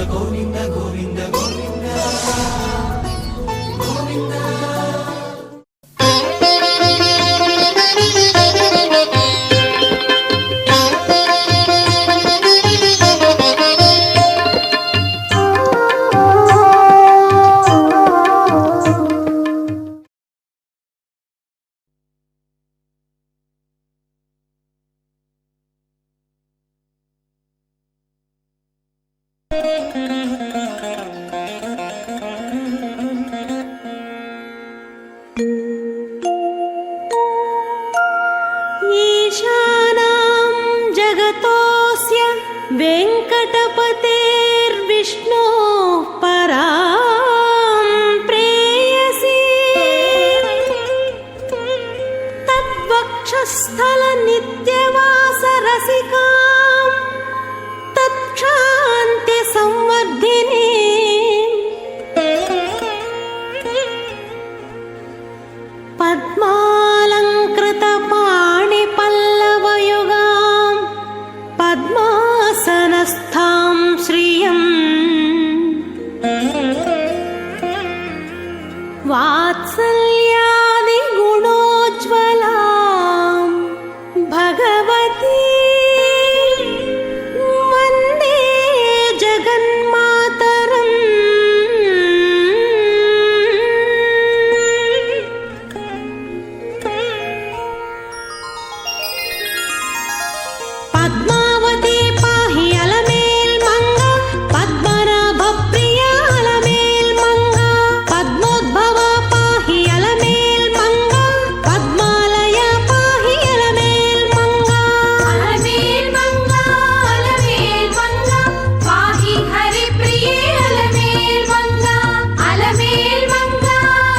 గోవింద గోవింద గోవింద గోవింద. ఈశానాం జగతోస్య వెంకటపతేర్విష్ణోః పరాం ప్రేయసీ తద్వక్షస్థల నిత్యవాసరసికాం తత్క్షాంతి సంవర్ధినీ పద్మాలంకృత పాణిపల్లవయుగాం పద్మాసనస్థాం శ్రియం వాత్సల్యాది గుణోజ్వలాం భగవతీ వందే జగన్మాతరం. పద్మావతి పాహి అలమేల్ మంగ పద్మనాభ ప్రియ అలమేల్ మంగ పద్మోద్భవ పాహి అలమేల్ మంగ పద్మాలయ పాహి అలమేల్ మంగ అలమేల్ మంగ అలమేల్ మంగ పాహి హరి ప్రియే అలమేల్ మంగ అలమేల్ మంగ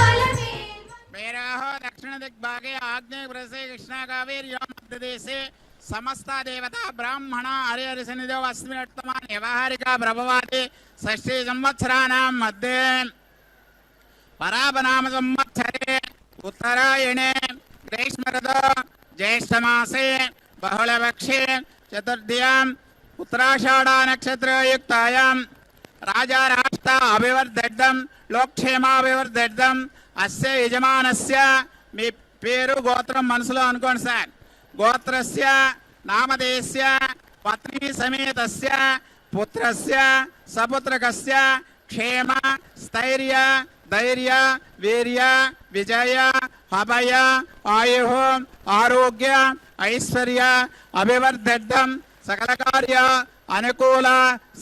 అలమేల్ మేరాహో దక్షిణ దిగ్భాగే ఆగ్నేయ ప్రదేశే కృష్ణా కావేర్యో మధ్యదేశే సమస్త దేవతా బ్రాహ్మణ హరిహరి సన్నిధో అస్మిన్నోత్తమాన్ వ్యవహారిక ప్రభవాది షష్ఠీ సంవత్సరాణం మధ్యే పరాభనామ సంవత్సరే ఉత్తరాయణే గ్రీష్మరదో జ్యేష్ఠమాసే బహుళపక్షే చతుర్థ్యాం ఉత్తరాషాఢ నక్షత్రయుక్తాయాం రాజా రాష్ట్ర అభివర్ధర్థం లోక్షేమాభివర్ధర్థం అస్య యజమానస్య మీ పేరు గోత్రం మనసులో అనుకోండి సార్. గోత్రస్య నామధేయస్య పత్ని సమేతస్య పుత్రస్య సపుత్రకస్య క్షేమ స్థైర్య ధైర్య వీర్య విజయ అభయ ఆయు ఆరోగ్య ఐశ్వర్య అభివర్ధర్థం సకల కార్య అనుకూల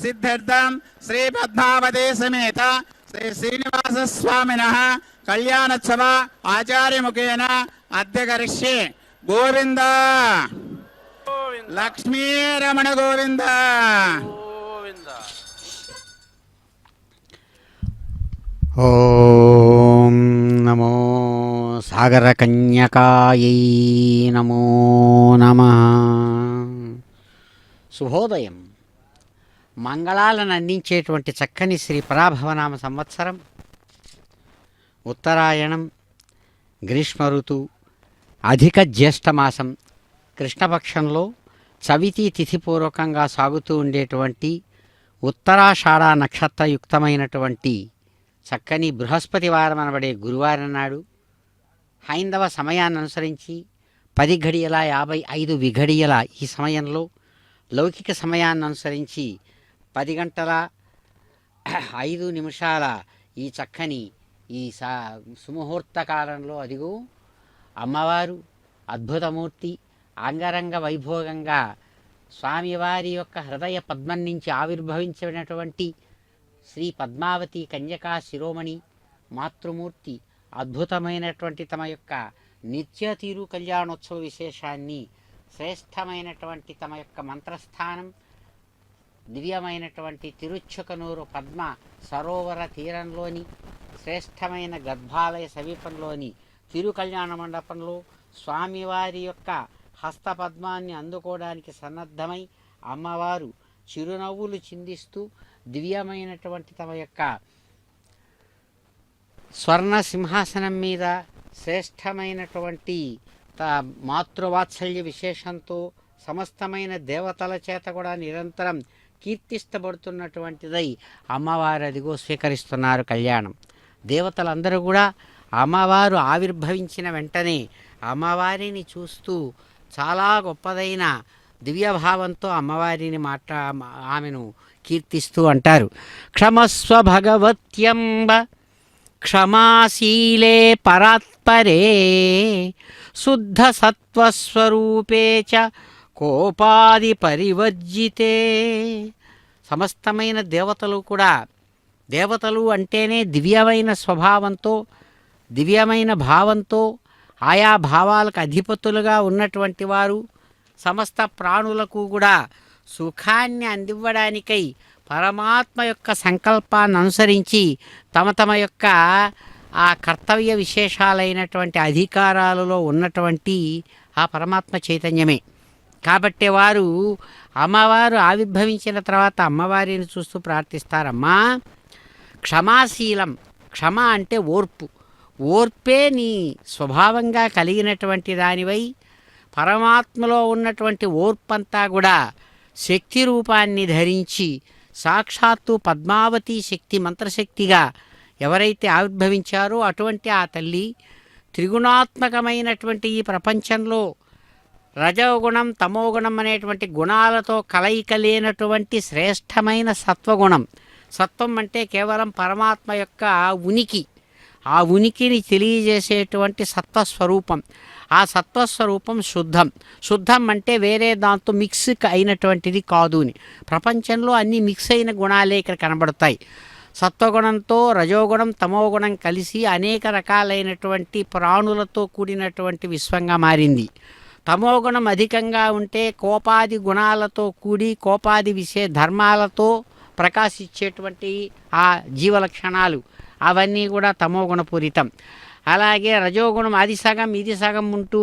సిద్ధార్థం శ్రీ పద్మావతి సమేత శ్రీ శ్రీనివాస స్వామినః కళ్యాణోత్సవ ఆచార్యముఖేన అధ్యకరిష్యే. గోవింద లక్ష్మీరమణ గోవింద. ఓం నమో సాగరకన్యకాయై నమో నమః. శుభోదయం. మంగళాలను అందించేటువంటి చక్కని శ్రీ పరాభవనామ సంవత్సరం ఉత్తరాయణం గ్రీష్మ ఋతువు అధిక జ్యేష్ఠమాసం కృష్ణపక్షంలో చవితి తిథిపూర్వకంగా సాగుతూ ఉండేటువంటి ఉత్తరాషాఢ నక్షత్రయుక్తమైనటువంటి చక్కని బృహస్పతి వారం అనబడే గురువారం నాడు హైందవ సమయాన్ని అనుసరించి 10:55 విఘడియల ఈ సమయంలో లౌకిక సమయాన్ని అనుసరించి 10:05 ఈ చక్కని ఈ సుముహూర్త కాలంలో అదిగో అమ్మవారు అద్భుతమూర్తి అంగరంగ వైభోగంగా స్వామివారి యొక్క హృదయ పద్మం నుంచి ఆవిర్భవించినటువంటి శ్రీ పద్మావతి కన్యకా శిరోమణి మాతృమూర్తి అద్భుతమైనటువంటి తమ యొక్క నిత్య తీరు కళ్యాణోత్సవ విశేషాన్ని శ్రేష్టమైనటువంటి తమ యొక్క మంత్రస్థానం దివ్యమైనటువంటి తిరుచుకనూరు పద్మ సరోవర తీరంలోని శ్రేష్టమైన గర్భాలయ సమీపంలోని తిరు కళ్యాణ మండపంలో స్వామివారి యొక్క హస్తపద్మాన్ని అందుకోవడానికి సన్నద్ధమై అమ్మవారు చిరునవ్వులు చిందిస్తూ దివ్యమైనటువంటి తమ యొక్క స్వర్ణ సింహాసనం మీద శ్రేష్టమైనటువంటి మాతృవాత్సల్య విశేషంతో సమస్తమైన దేవతల చేత కూడా నిరంతరం కీర్తిస్తబడుతున్నటువంటిదై అమ్మవారు అదిగో స్వీకరిస్తున్నారు కళ్యాణం. దేవతలందరూ కూడా అమ్మవారు ఆవిర్భవించిన వెంటనే అమ్మవారిని చూస్తూ చాలా గొప్పదైన దివ్యభావంతో అమ్మవారిని ఆమెను కీర్తిస్తూ అంటారు. క్షమస్వ భగవత్యంబ క్షమాశీలే పరాత్పరే శుద్ధ సత్వస్వరూపే చ కోపాది పరివర్జితే. సమస్తమైన దేవతలు కూడా, దేవతలు అంటేనే దివ్యమైన స్వభావంతో దివ్యమైన భావంతో ఆయా భావాలకు అధిపతులుగా ఉన్నటువంటి వారు, సమస్త ప్రాణులకు కూడా సుఖాన్ని అందివ్వడానికై పరమాత్మ యొక్క సంకల్పాన్ని అనుసరించి తమ తమ యొక్క ఆ కర్తవ్య విశేషాలైనటువంటి అధికారాలలో ఉన్నటువంటి ఆ పరమాత్మ చైతన్యమే. కాబట్టి వారు అమ్మవారు ఆవిర్భవించిన తర్వాత అమ్మవారిని చూస్తూ ప్రార్థిస్తారమ్మా. క్షమాశీలం, క్షమ అంటే ఓర్పు, ఓర్పే నీ స్వభావంగా కలిగినటువంటి దానివై పరమాత్మలో ఉన్నటువంటి ఓర్పంతా కూడా శక్తి రూపాన్ని ధరించి సాక్షాత్తు పద్మావతి శక్తి మంత్రశక్తిగా ఎవరైతే ఆవిర్భవించారో అటువంటి ఆ తల్లి త్రిగుణాత్మకమైనటువంటి ఈ ప్రపంచంలో రజోగుణం తమోగుణం అనేటువంటి గుణాలతో కలయిక లేనటువంటి శ్రేష్టమైన సత్వగుణం. సత్వం అంటే కేవలం పరమాత్మ యొక్క ఉనికి, ఆ ఉనికిని తెలియజేసేటువంటి సత్వస్వరూపం. ఆ సత్వస్వరూపం శుద్ధం. శుద్ధం అంటే వేరే దాంతో మిక్స్ అయినటువంటిది కాదు అని. ప్రపంచంలో అన్ని మిక్స్ అయిన గుణాలే ఇక్కడ కనబడతాయి. సత్వగుణంతో రజోగుణం తమోగుణం కలిసి అనేక రకాలైనటువంటి ప్రాణులతో కూడినటువంటి విశ్వంగా మారింది. తమోగుణం అధికంగా ఉంటే కోపాది గుణాలతో కూడి కోపాది ధర్మాలతో ప్రకాశించేటువంటి ఆ జీవలక్షణాలు అవన్నీ కూడా తమోగుణపూరితం. అలాగే రజోగుణం అది సగం ఇది సగం ఉంటూ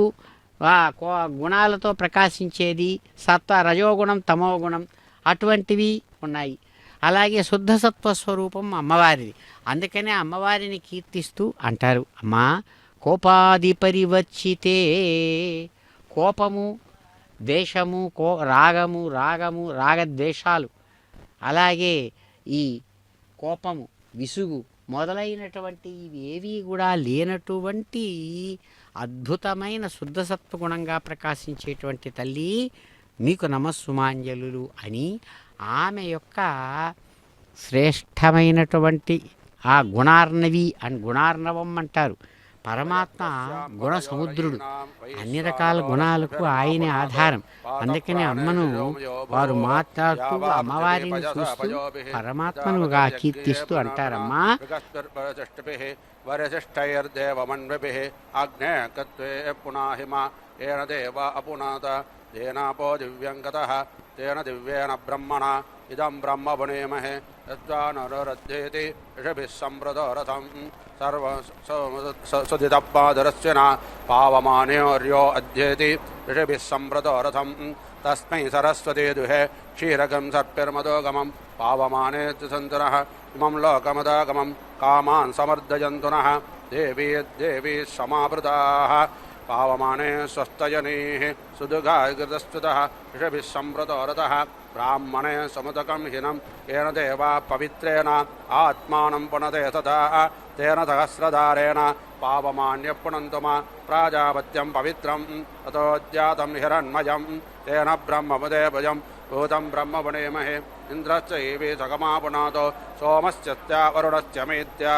గుణాలతో ప్రకాశించేది రజోగుణం తమోగుణం అటువంటివి ఉన్నాయి. అలాగే శుద్ధ సత్వ స్వరూపం అమ్మవారిది. అందుకనే అమ్మవారిని కీర్తిస్తూ అంటారు, అమ్మా కోపాది పరివర్చితే. కోపము, ద్వేషము, రాగము, రాగద్వేషాలు, అలాగే ఈ కోపము, విసుగు మొదలైనటువంటి ఇవి ఏవి కూడా లేనటువంటి అద్భుతమైన శుద్ధ సత్వగుణంగా ప్రకాశించేటువంటి తల్లి మీకు నమస్సుమాంజలులు అని ఆమె యొక్క శ్రేష్టమైనటువంటి ఆ గుణార్ణవి అని గుణార్ణవం అంటారు. పరమాత్మ గుణ సముద్రుడు, అన్ని రకాల గుణాలకు ఆయనే ఆధారం. అందుకని అమ్మను వారు మాట్లాడుతూ అమ్మవారిని చూస్తూ పరమాత్మనుగా కీర్తిస్తూ అంటారమ్మా. వరశిష్టైర్దేవమన్విభిః ఆజ్ఞేయకత్వే పునాహిమ ఏన దేవ అపునాత తేనాపో దివ్యం గతః తేన దివ్యేన బ్రహ్మణ ఇదం బ్రహ్మ పుణేమహే యద్వానరోరధ్యేతి ఋషభిः సంప్రదో రథం సుధితపాదరస్య న పావమానేర్యో అధ్యేతి ఋషభిः సంప్రదో రథం తస్మై సరస్వతి దుహే క్షీరకం సర్పిర్మదోగమం పావమానే సంతునః ఇమం లోకమదాగమం కామాన్ సమర్దయంతు నః దేవీ సమావృతాః పావమానే స్వస్తయనీః సుదుఘాగృతస్తుతః ఋషభిः సంప్రదో రథః బ్రాహ్మణే సముదకం హినం ఏన దేవా పవిత్రేణ ఆత్మానం పునతే తదా తేన సహస్రధారేణ పావమాన్య పునంతు మా ప్రాజాపత్యం పవిత్రం తతోజ్జాతం హిరణ్మయం తేన బ్రహ్మముదే భుజం భూతం బ్రహ్మపుణేమహే ఇంద్రశ్చైవే సగమా పునాతో సోమశ్చ వరుణశ్చ మేత్యా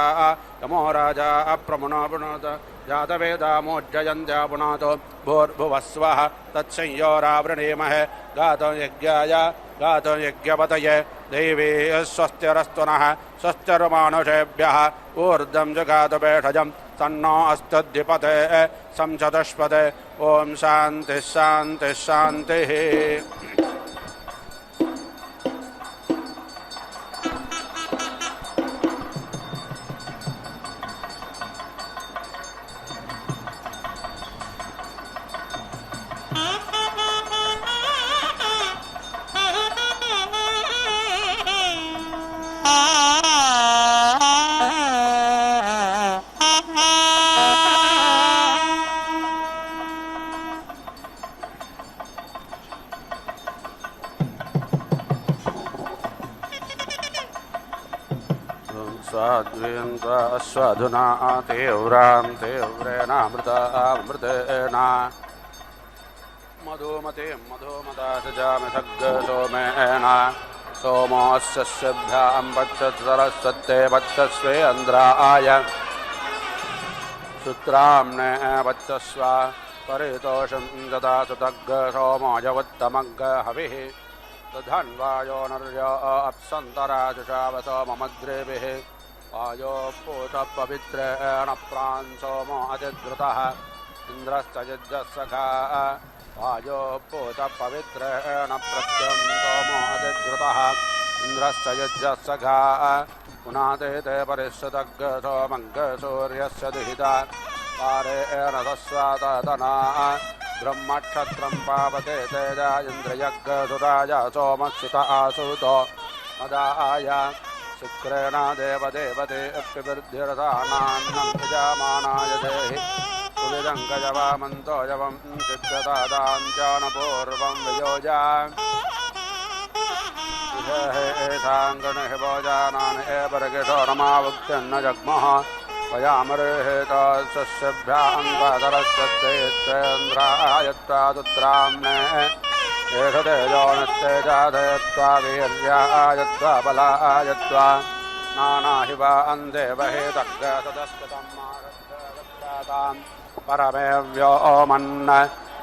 యమో రాజా అప్రమునో పునోత జాతవేదామోజ్జయంత్యా పునాతో భూర్భువస్వః తత్సంయోరావృణీమహే గాతం యజ్ఞాయ గాతం యజ్ఞపతయే దైవీ స్వస్తిరస్తు నః స్వస్తిర్మానుషేభ్యः ఊర్ధ్వం జగాతపేషజం తన్నో అస్తద్ధిపతే సంచతుష్పదే. ఓం శాంతి శాంతి శాంతి. स्वाद्वीन्त्व अश्वधुना तीव्रां तीव्रेणामृतेन मधुमतीं मधुमदासजामि सग्गसोमेन सोमोऽस्य शभ्यां पच्छत् सरस्वत्ते पच्छस्वे अन्ध्राय शुत्राम्ने पच्छस्व परितोषं ददातु तग्ग सोमोऽयवुत्तमग्ग हविः दधन्वायो नर्यो अप्सन्तराजुषावसो ममद्रेभिः वायो पूतपवित्रेण प्रान् सोमो अतिद्रुतः इन्द्रश्च युज्जसखा वायो पूतपवित्रेण प्रत्यं सोमो अतिद्रुतः इन्द्रश्च युज्जसखा पुनाते ते परिश्रुतग्ग सोमग्ग सूर्यस्य दुहिता पारेण तस्वाततना ब्रह्मक्षत्रं पावते तेजा इन्द्रियज्ञसुराय सोमस्युत आसुतो मदाय शुक्रेण देवदेवते अप्यवृद्धिरथानान्नं यजमानाय देहि सुविदङ्गजवामन्तो यवं चित्रदादाञ्चानपूर्वं वियोजा एषाङ्गणिः भोजानानि एवर्गिषो नमावुक्त्यन्न जग्मः वयामृहेतासस्यभ्याङ्गधरस्वत्तेन्द्रायत्वा एष तेजोनिस्तेजाधयत्वा वीर्यायत्वा बलायत्वा नानाहिवा अन्देवहेतग्गतदस्कृतं मारद्दां परमेव्योमन्न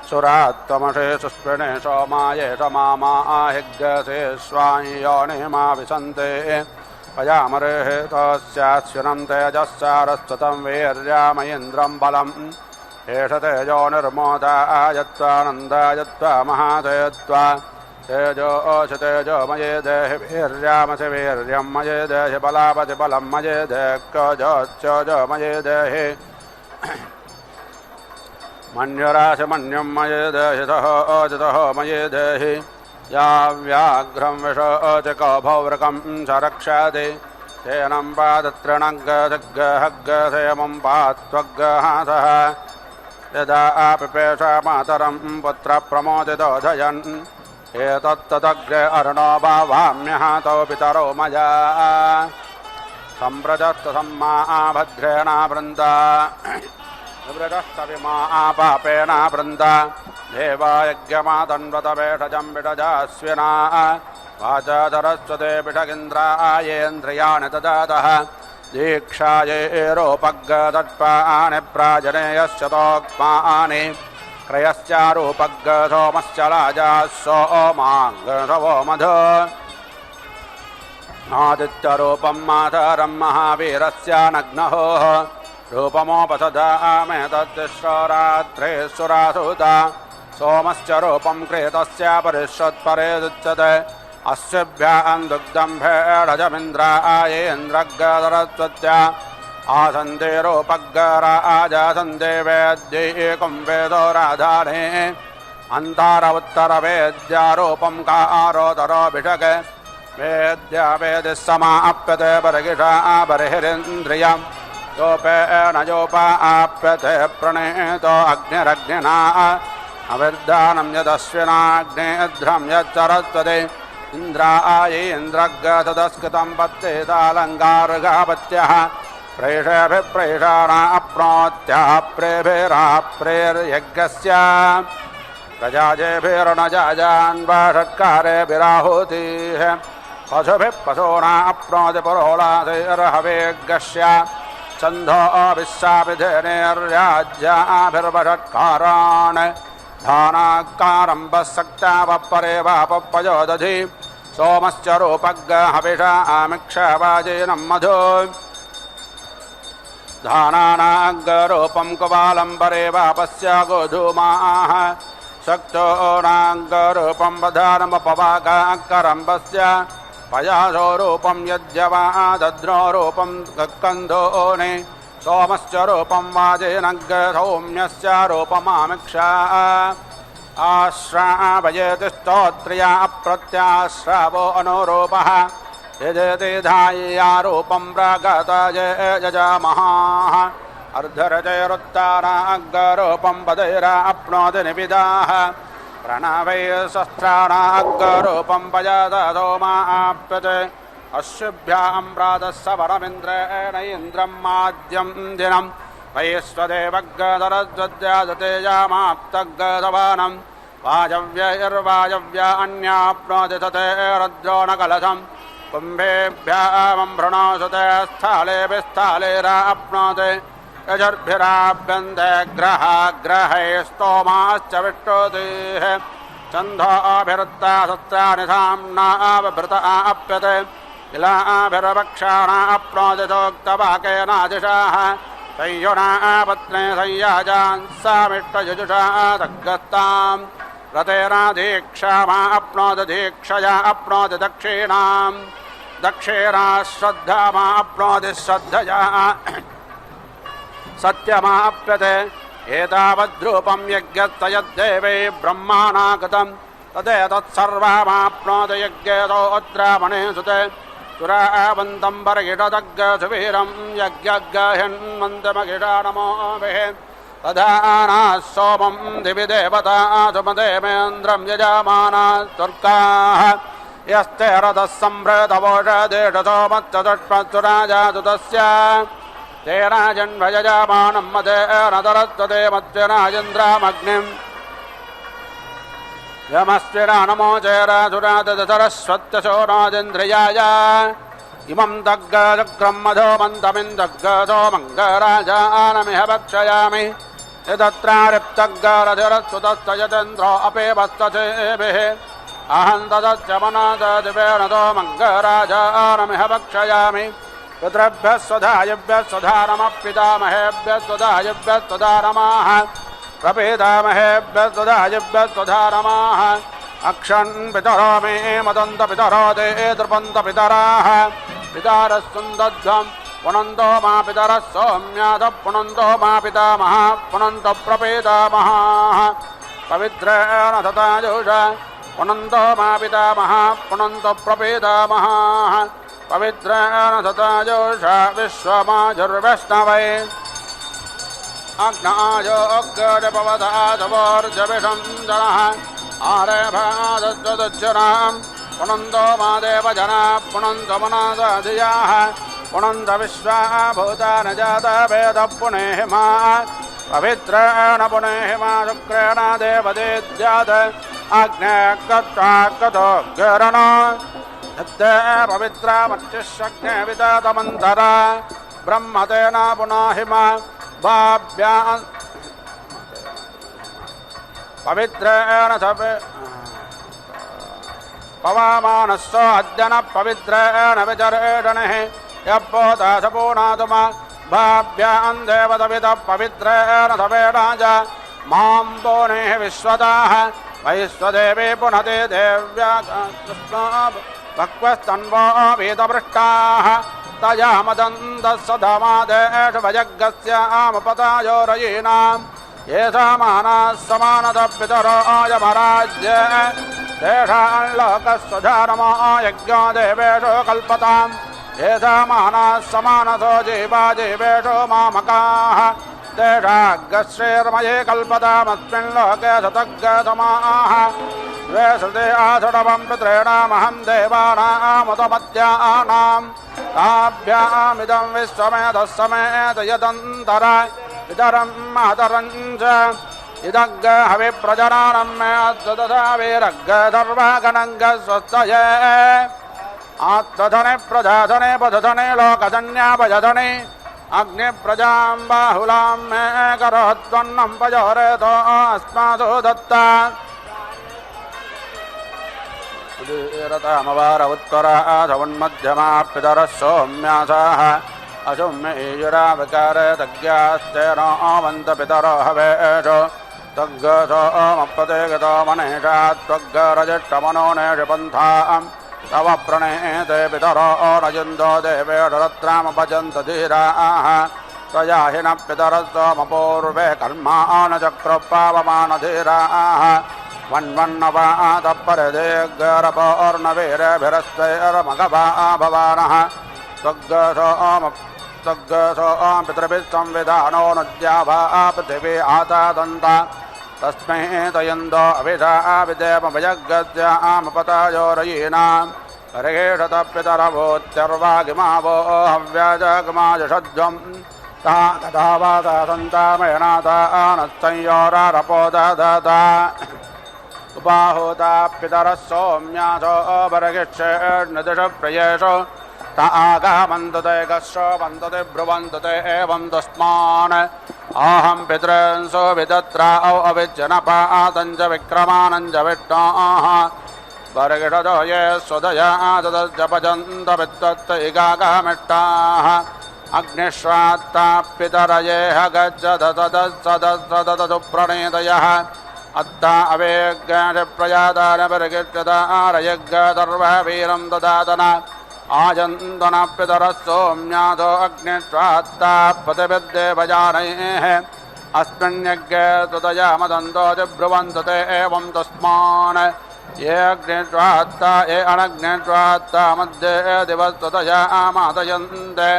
सुरात्वमषे सुष्पिणे सोमायेष मामाहिग्गसे स्वायोनिमा विसन्ते पयामरेहेतस्याश्विनं तेजश्चारस्वतं वीर्यामयेन्द्रं बलम् एष तेजो निर्मोदायत्वानन्दायत्वा महादयत्वा तेजोऽसि तेजोमये देहि वीर्यामसि वीर्यं मये देहि बलावति बलं मये देह्योजोच्योजोमये देहि मन्युरासि मन्युं मये देहि तहोऽजितहो मये देहि या व्याघ्रं विशोचिकौभौवृकं च रक्षति तेनं पादतृणग्गहग्गसेमं पात्वग्गहासः यदा पिपेषा मातरं पुत्रप्रमोदितोऽधयन् एतत्तदग्रे अर्णो भावाम्यहातौ पितरो मया सम्प्रजस्तसम्मा भद्रेण वृन्दा निवृतस्तविमा पापेन वृन्दा देवायज्ञमातन्वतपेषजं पिषजास्विना वाचा सरस्वते पिषगिन्द्रायेन्द्रियाणि ददातः दीक्षायेरोपग्गतत्पानि प्राजनेयश्चतोक्मानि क्रयश्चारूपग्ग सोमश्च लाजाः सोमाङ्गसवो मधु आदित्यरूपं मातरं महावीरस्यानग्नहोः रूपमोपसदामेतद्दिश्वरात्रे सुरासुता सोमश्च रूपं क्रेतस्य परिष्वत्परे दुच्यते अस्यभ्यां दुग्धं भेषजमिन्द्रायेन्द्रग्गधरस्वत्या आसन्दे रूपग्गराजासन्दे वेद्यैकं वेदो राधाने अन्तार उत्तरवेद्यारूपं कारोदरोऽभिषक वेद्या वेदिः समाप्यते बर्हिषा बर्हिरिन्द्रियं योपेन योपाप्यते प्रणेतो अग्निरग्निना अविर्धानं यदश्विनाग्नेध्रं यच्चरस्वते इन्द्रायेन्द्रग्गतदस्कृतं पत्येतालङ्गार्गापत्यः प्रेषेभिप्रेषाणाप्नोत्याः प्रेभिराप्रेर्यज्ञस्य प्रजाजेभिरनजाजान्वाषट्कारेभिराहुतिः पशुभिः पशूनाप्नोति पुरोलासेर्हवेज्ञस्य छन्दो विश्वाभिधेनेर्याज्याभिर्वषट्कारान् धानाकारम्भसक्तावपरे वापपयोदधि सोमश्च रूपग्ग हविषा आमिक्षवाजेनं मधु धानानाग्गरूपं कुबालम्बरे वापस्य गोधूमाः शक्तो नाग्गरूपं वधानमुपवाकाकरम्भस्य पयासो रूपं यज्ञवादद्रो रूपं कक्कन्धोनि सोमश्च रूपं वाजेनग्ग सौम्यस्य रूपमामिक्षा आश्रावयेति स्तोत्र्या अप्रत्याश्रावो अनुरूपः यजति धाय्यारूपं प्रागतय यजामहाः अर्धरजैरुत्तानाग्गरूपं पदैराप्नोति निविदाः प्रणवैः शस्त्राणाग्गरूपं पयदसोमाप्यते अश्युभ्यां प्रातः वरमिन्द्रेण इन्द्रं माद्यं दिनं वैश्वदेवगधरद्वद्यादतेजामाप्तगधवानं वायव्यैर्वायव्य अन्याप्नोति तते रज्जोनकलशं कुम्भेभ्यामृणोसुते स्थालेऽपि स्थालेराप्नोति यजुर्भिराभ्यन्ते ग्रहैस्तोमाश्च विष्णोतिः छन्दोभिरुत्ता सत्राणि साम्नावभृत आप्यते इलाभिर्वक्षाणाप्नोति चोक्तवाकेनादिशाः संयुनापत्ने संयाजान् सामिष्टयुजुषा तग्गस्ताम् रतेनादीक्षामाप्नोति दीक्षया अप्नोति दक्षिणाम् दक्षिणा श्रद्धामाप्नोति श्रद्धया सत्यमाप्यते एतावद्रूपं यज्ञस्तयद्देवै ब्रह्माणा कृतं तदेतत्सर्वमाप्नोति यज्ञेतो अद्रामणे सुते सुरावन्तं परगिडदग्गसुवीरं यज्ञगहिन्वन्तमगिडा नमोभिः तदानाः सोमं दिवि देवता सुमदेवेन्द्रं यजमाना स्वर्गाः यस्ते रथः सम्भृतवोषदेशसोमच्चतुष्पत्सुराजातु तस्य तेन जन्मयजमानं मदेनदरत्वते मत्स्यराजेन्द्रामग्निम् यमस्विरा नमो चेरसुरादसरस्वत्यशोराजेन्द्रियाय इमं दग्गचक्रं मधो मन्दमिन्दग्गतो मङ्गराजानमिह भक्षयामि यदत्रारिप्तग्गरधिरत्सुतस्तयतेन्द्रो अपेवस्तसेभिः अहं तदस्य मनाददिवेणतो मङ्गराजानमिह भक्षयामि पितृभ्यः स्वधायिभ्यः स्वधा नमः पितामहेभ्यः स्वधायिभ्यः स्वधा नमः प्रपितामहेभ्यः स्वधायिभ्यः स्वधा नमः अक्षन् पितरो मे मदन्त पितरो ते तृपन्त पितराः पितारः सुन्दध्वं पुनन्तो मा पितरः सौम्याधः पुनन्तो मा पितामहः पुनन्तो प्रपितामहाः पवित्रेण तथायुष पुनन्तो मा पितामहः पुनन्तो प्रपितामहाः पवित्रेण तथायुष विश्वमाजुर्वैष्णवै अग्नायोग्यपवदाजवोर्जविषं जनः आरेभादज्जनां पुनन्तो मा देवजना पुनन्तो मनादधियाः पुनन्त विश्वाभूतानि जातवेदः पुनेहिमा पवित्रेण पुनेहिमा शुक्रेण देवदेद्यात् अग्नेकत्वाकतो गरण यत्ते पवित्रामर्चिष्यग्ने विदतमन्तरा ब्रह्मतेन पुनाहिमा भाभ्या पवित्रेण पवामानस्व अद्यन पवित्रेण विचरेणः यपोता सपूनातुमा भाभ्यां देवतविदः पवित्रेण सवेणाज मां पोनेः विश्वताः वैश्वदेवे पुनते देव्या भक्वस्तन्वो वेदपृष्टाः तया मदन्तः सधमादेषु भजग्गस्यामपतायोरयीनां येषामानाः समानतः पितरो आयमराज्य तेषां लोकस्वधानमो यज्ञो देवेषु कल्पतां येषामानाः समानतो जीवा जीवेषु मामकाः तेषाग्रश्रेर्मये कल्पतामस्मिन् लोके शतग्गतमाः द्वे श्रुते आसुडवं पितॄणामहं देवानामुतमद्यानां ताभ्यामिदं विश्वमेधः समेत यदन्तर पितरं मातरं च इदग्ग हविप्रजनानं मे अद्वदधा वीरग्ग सर्वगणङ्ग स्वस्तये आत्मधने प्रजाधने पदधने लोकधन्यापजधने अग्निप्रजां बाहुलां मे करोत्वन्नं पयोरेतो अस्मासु दत्ता रतमवार उत्तराधवन्मध्यमा पितरः सौम्यासाः अशुम्येयुराविकारतज्ञास्तेनो वन्तपितरो हवेषु तग्गसोमप्रते गतो मनेषा त्वग्गरजिष्टमनो नेषपन्थां तव प्रणेते पितरो रजिन्दो देवेषु धीराः त्वया हि न पितरः सोमपूर्वे कर्मानचक्रोपावमानधीराः वन्वन्नवातः परदेग्गरपोर्णवीरभिरस्वैर्मघवा भवानः त्वग्गसोम पितृभिः संविधानो नद्याभा पृथिवी आतादन्त तस्मै तयन्दो अभिषा विदेवभयग्गस्यामपतायोरयीनां परिगेषतप्यतरभूत्यर्वागिमावो हव्याजगमाजषध्वम् ता तथा वाता सन्तामयनाथानत्संयोरारपोददता उपाहूता पितरः सौम्यासो अपरगिक्षेर्निदिशप्रियेषु त आगामन्तते कश्रो वन्दते ब्रुवन्तते एवं तस्मान् आहं पितॄंसो विदत्राओ अविज्जनपातञ्च विक्रमानञ्च विष्णोः वर्गिषदो ये स्वदया तदजपजन्त वित्तत्त इगागमिष्टाः अग्निश्वात्ता पितरये गच्छदतदसदसदतु प्रणेतयः अत्ता अवेज्ञप्रयादानपरिगित्यदारयज्ञतर्वः वीरं ददातन आजन्तन पितरः सौम्यासो अग्निश्वात्ता पतिभिद्देवजानैः अस्मिन्यज्ञे तुतया मदन्तो ब्रुवन्तु ते एवं तस्मान् ये अग्निश्वात्ता ये अनग्निश्वात्ता मध्ये दिवस्तुतया आमादयन्ते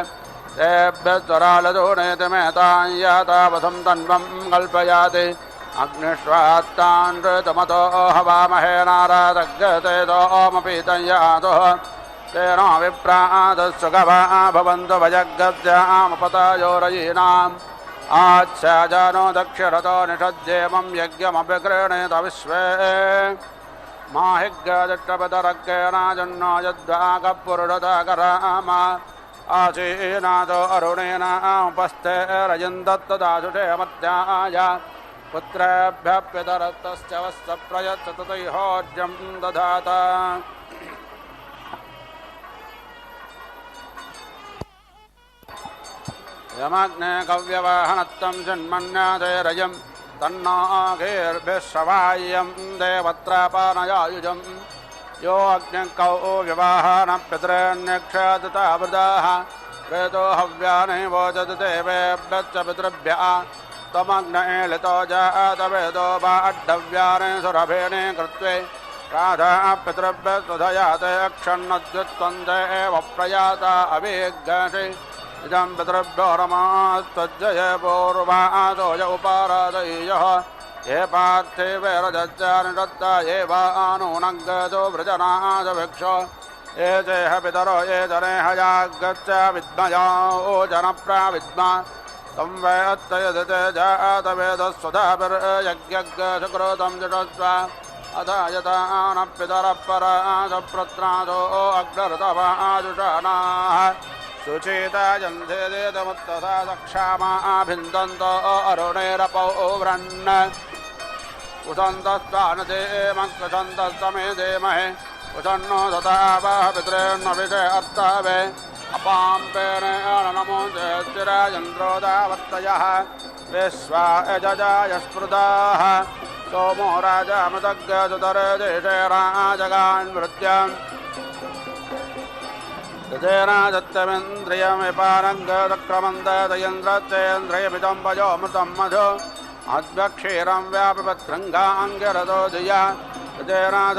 तेभ्यस्वरालदूनेति मेतां यातावसं तन्वं कल्पयाति अग्निश्वात्तान् ऋतमतो हवामहे नारादग्गते सोमपीतं यातुः तेन विप्रादस्सुगवा भवन्तु भजगस्यामपतयोरयीनाम् आच्छाजानो दक्षिणतो निषज्येमं यज्ञमभिगृह्णेत विश्वे माहिग्गदिष्टपतरक्केनाजन्नो यद्वाकपुरुषतकराम आसीनाथो अरुणेन उपस्थे रजन्तत्तदाशुषे मत्याय पुत्रेभ्यः पितरस्तस्य वस्य प्रयच्छतु तैहोर्जं दधात यमग्ने कव्यवाहनत्तं जन्मन्यादेरयं तन्नागेर्भिश्रवाय्यं देवत्रापानयायुजं यो अग्निकौ व्यवाहनः पितॄन्यक्षादितावृदाः प्रेतो हव्यानि वोचति देवेभ्यश्च पितृभ्यः त्वमग्ने लितो जातवेदो वा अड्डव्यानि सुरभेणे कृत्वे राधाः पितृभ्यः सुधयाते अक्षन्नद्युत्वन्ते एव प्रयाता अभिज्ञासि इदं पितृभ्यो रमास्त्वज्जय पूर्वादोय उपारादयः ये पार्थिवे रजच्चानिषत्ता ये वा नूनङ्गतो वृजनादभिक्षो ये चेह पितरो ये जनेहयागच्छ विद्मया ओ जनप्राविद्मा संवेत्तयदते जातवेदस्वधाभिर्यज्ञशुक्रोतं जुषस्व अथ यतानः पितरः पराजप्रत्रादो अग्नऋतवाजुषाणाः शुचीतायन्धेदेतमुत्तसा दक्षामाभिन्दन्तो अरुणेरपौ व्रन् कुसन्तस्तानदेमकृसन्तस्तमे देमहे कुसन्नो दतावाह पितॄन्नविषे अर्तावे अपाम्पेन नमो जयतिरायन्द्रोदावर्तयः विश्वा यजजाय स्मृताः सोमो राजामदग्गसुतरे देशे राजगान्वृत्यम् दत्तमिन्द्रियमिपारङ्गदक्रमन्दयन्द्रचेन्द्रियमिदं भजोऽमृतं मधु अद्वक्षीरं व्यापिपत्सृङ्गाङ्गिरतो धिया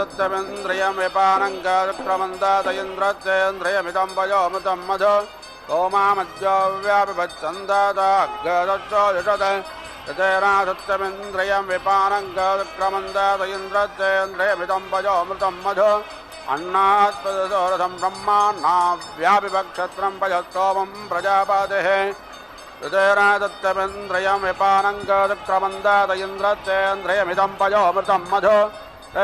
दत्तमिन्द्रियमिपारङ्गदक्रमन्दयन्द्रचेन्द्रियमिदं भजोऽमृतं मधु ओमामद्यो व्यापिपत्सन्दादाग्गदच्चोदिषत् दत्तमिन्द्रियमिपारङ्गदक्रमन्दयन्द्रचेन्द्रियमिदं भजोऽमृतं मधु अन्नात्पदसोरथं ब्रह्माण्डाव्यापिपक्षत्रं भजस्तोमं प्रजापतिः हृदयरादत्तमिन्द्रियं विपानङ्गदक्रमन्दयन्द्रचेन्द्रियमिदं पयोमृतं मधु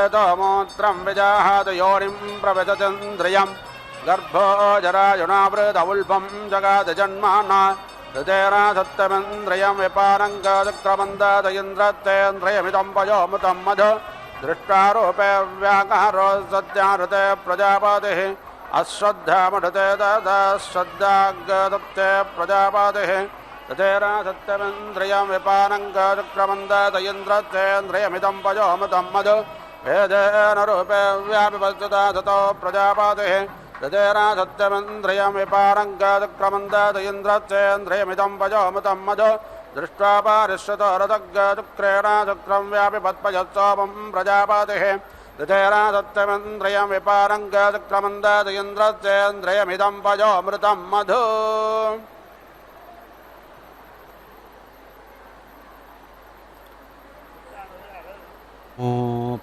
एतमूत्रं विजाहात योनिं प्रविशतीन्द्रियं गर्भो जरायुणावृतवुल्पं जगाद जन्माना हृदयरादत्तमिन्द्रियं विपानङ्गदक्रमन्दयन्द्रचेन्द्रियमिदं पयोमृतं मधु दृष्टारूपे व्याकारो सद्याहृते प्रजापतिः अश्रद्धामृते तदा श्रद्धागदत्ते प्रजापतिः तथेरासत्यमिन्द्रियं विपानङ्गदक्रमन्दयन्द्रचेन्द्रियमिदं पयोमृतं मधु वेदेन रूपे व्यापिपस्तुता ततो प्रजापतिः तथेरासत्यमिन्द्रियं विपानङ्गदक्रमन्दयन्द्रचेन्द्रियमिदं पयोमृतं मधु दृष्ट्वा पारिश्रतो रथग्गशुक्रेणाशुक्रं व्यापिपत्पयत्सोमं प्रजापतिः ऋतेरासत्यमिन्द्रियं विपारङ्गशुक्रमन्दयन्द्रचेन्द्रियमिदं पयोमृतं मधु